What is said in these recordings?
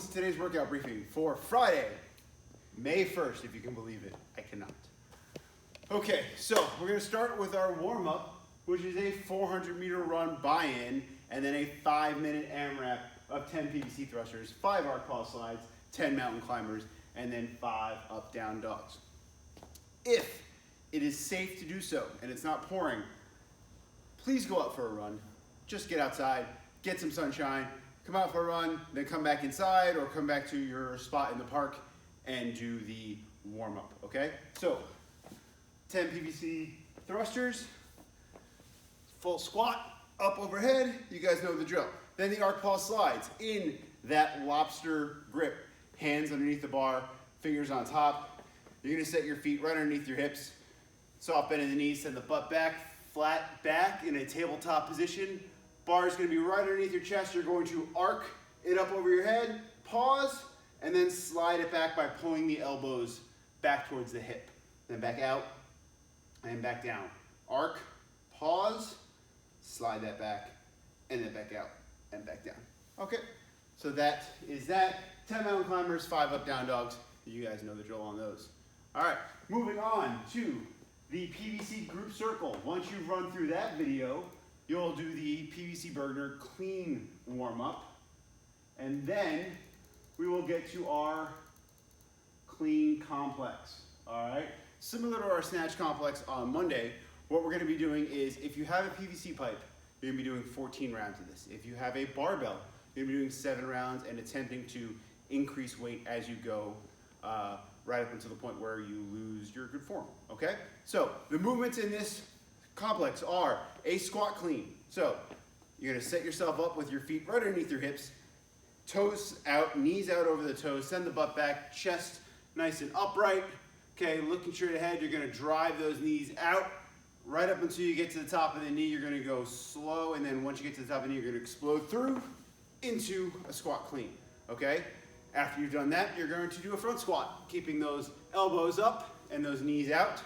welcome to today's workout briefing for Friday, May 1st, if you can believe it. I cannot. Okay, so we're gonna start with our warm-up, which is a 400-meter run buy-in, and then a 5-minute AMRAP of 10 PVC thrusters, 5 arc pause slides, 10 mountain climbers, and then 5 up-down dogs. If it is safe to do so, and it's not pouring, please go out for a run. Just get outside, get some sunshine, come out for a run, then come back inside or come back to your spot in the park and do the warm-up, okay? So, 10 PVC thrusters, full squat, up overhead, you guys know the drill. Then the arc pause slides in that lobster grip, hands underneath the bar, fingers on top. You're gonna set your feet right underneath your hips, soft bend in the knees, send the butt back, flat back in a tabletop position. Bar is going to be right underneath your chest. You're going to arc it up over your head, pause, and then slide it back by pulling the elbows back towards the hip. Then back out and back down. Arc, pause, slide that back, and then back out and back down. Okay, so that is that. 10 mountain climbers, 5 up down dogs. You guys know the drill on those. All right, moving on to the PVC group circle. Once you've run through that video, you'll do the PVC burner clean warm up, and then we will get to our clean complex, all right? Similar to our snatch complex on Monday, what we're gonna be doing is, if you have a PVC pipe, you're gonna be doing 14 rounds of this. If you have a barbell, you're gonna be doing 7 rounds and attempting to increase weight as you go, right up until the point where you lose your good form, okay? So the movements in this complex are a squat clean. So you're gonna set yourself up with your feet right underneath your hips, toes out, knees out over the toes, send the butt back, chest nice and upright. Okay, looking straight ahead, you're gonna drive those knees out right up until you get to the top of the knee. You're gonna go slow, and then once you get to the top of the knee, you're gonna explode through into a squat clean, okay? After you've done that, you're going to do a front squat, keeping those elbows up and those knees out,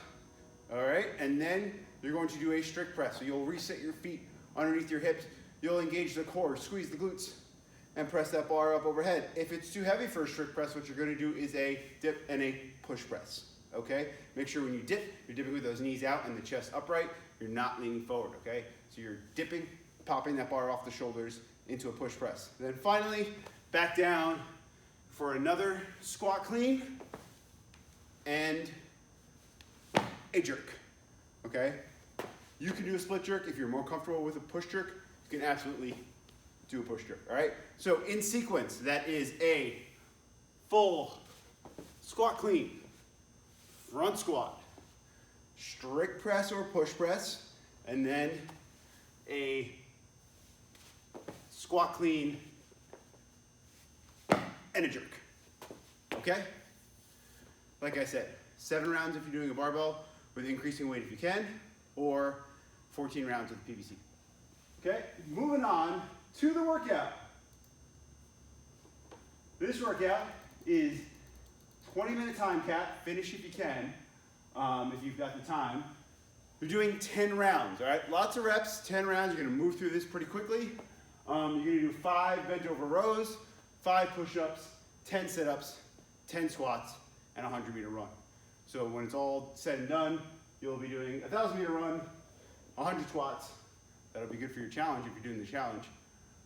all right? And then you're going to do a strict press. So you'll reset your feet underneath your hips, you'll engage the core, squeeze the glutes, and press that bar up overhead. If it's too heavy for a strict press, what you're gonna do is a dip and a push press, okay? Make sure when you dip, you're dipping with those knees out and the chest upright, you're not leaning forward, okay? So you're dipping, popping that bar off the shoulders into a push press. And then finally, back down for another squat clean and a jerk, okay? You can do a split jerk. If you're more comfortable with a push jerk, you can absolutely do a push jerk, all right? So in sequence, that is a full squat clean, front squat, strict press or push press, and then a squat clean and a jerk, okay? Like I said, 7 rounds if you're doing a barbell with increasing weight if you can, or 14 rounds with PVC. Okay, moving on to the workout. This workout is 20-minute time cap, finish if you can, if you've got the time. You're doing 10 rounds, all right? Lots of reps, 10 rounds. You're gonna move through this pretty quickly. You're gonna do 5 bent over rows, 5 push-ups, 10 sit-ups, 10 squats, and a 100-meter run. So when it's all said and done, you'll be doing a 1,000-meter run, 100 squats. That'll be good for your challenge if you're doing the challenge.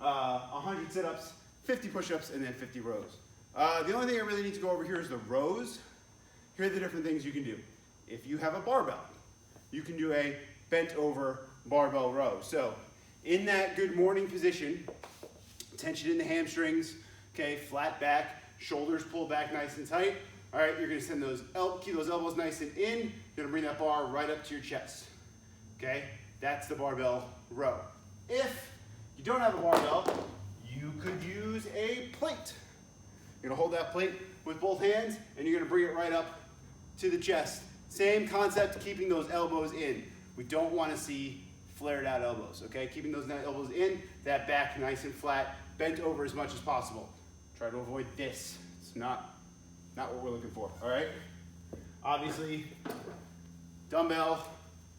100 sit-ups, 50 push-ups, and then 50 rows. The only thing I really need to go over here is the rows. Here are the different things you can do. If you have a barbell, you can do a bent over barbell row. So in that good morning position, tension in the hamstrings, okay, flat back, shoulders pull back nice and tight. All right, you're gonna send those, keep those elbows nice and in. You're gonna bring that bar right up to your chest, okay? That's the barbell row. If you don't have a barbell, you could use a plate. You're gonna hold that plate with both hands and you're gonna bring it right up to the chest. Same concept, keeping those elbows in. We don't wanna see flared out elbows, okay? Keeping those elbows in, that back nice and flat, bent over as much as possible. Try to avoid this. It's not what we're looking for, all right? Obviously, dumbbell,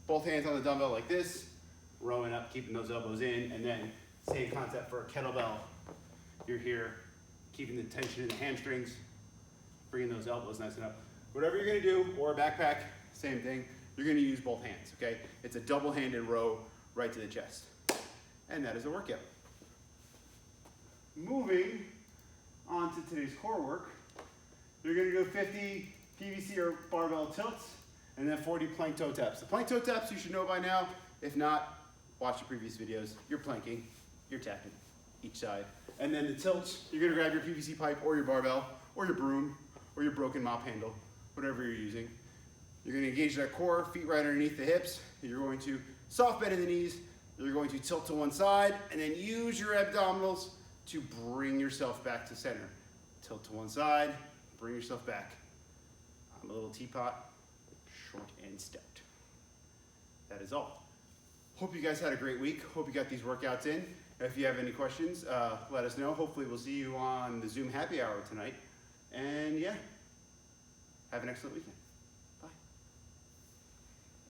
both hands on the dumbbell like this, rowing up, keeping those elbows in, and then same concept for a kettlebell. You're here, keeping the tension in the hamstrings, bringing those elbows nice and up. Whatever you're gonna do, or a backpack, same thing, you're gonna use both hands, okay? It's a double-handed row right to the chest. And that is a workout. Moving on to today's core work, you're gonna do 50 PVC or barbell tilts, and then 40 plank toe taps. The plank toe taps you should know by now. If not, watch the previous videos. You're planking, you're tapping each side. And then the tilts, you're gonna grab your PVC pipe or your barbell or your broom or your broken mop handle, whatever you're using. You're gonna engage that core, feet right underneath the hips. You're going to soft bend in the knees. You're going to tilt to one side and then use your abdominals to bring yourself back to center. Tilt to one side, bring yourself back. I'm a little teapot, short and stout. That is all. Hope you guys had a great week. Hope you got these workouts in. If you have any questions, let us know. Hopefully we'll see you on the Zoom happy hour tonight. And yeah, have an excellent weekend.